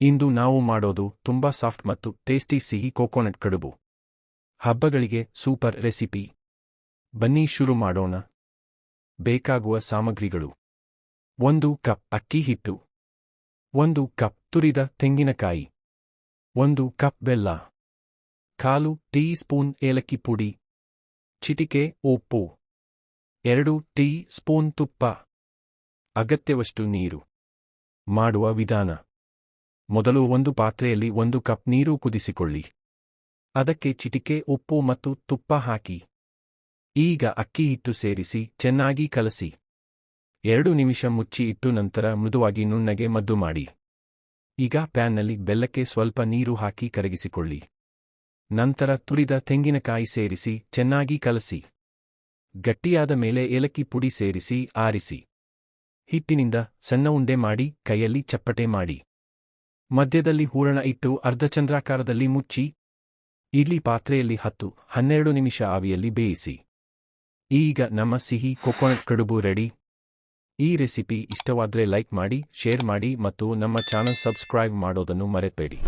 ಇಂದು ನಾವು ಮಾಡೋದು ತುಂಬಾ ಸಾಫ್ಟ್ ಮತ್ತು ಟೇಸ್ಟಿ ಸಿಹಿ ಕೋಕೋನಟ್ ಕಡುಬು. ಹಬ್ಬಗಳಿಗೆ ಸೂಪರ್ ರೆಸಿಪಿ. ಬನ್ನಿ ಶುರು ಮಾಡೋಣ. ಬೇಕಾಗುವ ಸಾಮಗ್ರಿಗಳು: 1 ಕಪ್ ಅಕ್ಕಿ ಹಿಟ್ಟು, 1 ಕಪ್ ತುರಿದ ತೆಂಗಿನಕಾಯಿ, 1 ಕಪ್ ಬೆಲ್ಲ, 1/4 ಟೀ ಸ್ಪೂನ್ ಏಲಕ್ಕಿ ಪುಡಿ, ಚಿಟಿಕೆ ಉಪ್ಪು, 2 ಟೀ ಸ್ಪೂನ್ ತುಪ್ಪ, ಅಗತ್ಯವಷ್ಟು ನೀರು. ಮಾಡುವ ವಿಧಾನ: ಮೊದಲು ಒಂದು ಪಾತ್ರೆಯಲ್ಲಿ 1 ಕಪ್ ನೀರು ಕುದಿಸಿಕೊಳ್ಳಿ. ಅದಕ್ಕೆ ಚಿಟಿಕೆ ಉಪ್ಪು ಮತ್ತು ತುಪ್ಪ ಹಾಕಿ. ಈಗ ಅಕ್ಕಿ ಹಿಟ್ಟು ಸೇರಿಸಿ ಚೆನ್ನಾಗಿ ಕಲಸಿ. 2 ನಿಮಿಷ ಮುಚ್ಚಿ ಇಟ್ಟು ನಂತರ ಮೃದುವಾಗಿ ನುಣ್ಣಗೆ ಮದ್ದು ಮಾಡಿ. ಈಗ ಪ್ಯಾನ್ನಲ್ಲಿ ಬೆಲ್ಲಕ್ಕೆ ಸ್ವಲ್ಪ ನೀರು ಹಾಕಿ ಕರಗಿಸಿಕೊಳ್ಳಿ. ನಂತರ ತುರಿದ ತೆಂಗಿನಕಾಯಿ ಸೇರಿಸಿ ಚೆನ್ನಾಗಿ ಕಲಸಿ. ಗಟ್ಟಿಯಾದ ಮೇಲೆ ಏಲಕ್ಕಿ ಪುಡಿ ಸೇರಿಸಿ ಆರಿಸಿ. ಹಿಟ್ಟಿನಿಂದ ಸಣ್ಣ ಉಂಡೆ ಮಾಡಿ ಕೈಯಲ್ಲಿ ಚಪ್ಪಟೆ ಮಾಡಿ. ಮಧ್ಯದಲ್ಲಿ ಹೂರಣ ಇಟ್ಟು ಅರ್ಧಚಂದ್ರಾಕಾರದಲ್ಲಿ ಮುಚ್ಚಿ ಇಡ್ಲಿ ಪಾತ್ರೆಯಲ್ಲಿ 10-12 ನಿಮಿಷ ಆವಿಯಲ್ಲಿ ಬೇಯಿಸಿ. ಈಗ ನಮ್ಮ ಸಿಹಿ ಕೋಕೋನಟ್ ಕಡುಬು ರೆಡಿ. ಈ ರೆಸಿಪಿ ಇಷ್ಟವಾದ್ರೆ ಲೈಕ್ ಮಾಡಿ, ಶೇರ್ ಮಾಡಿ ಮತ್ತು ನಮ್ಮ ಚಾನಲ್ ಸಬ್ಸ್ಕ್ರೈಬ್ ಮಾಡೋದನ್ನು ಮರೆಯಬೇಡಿ.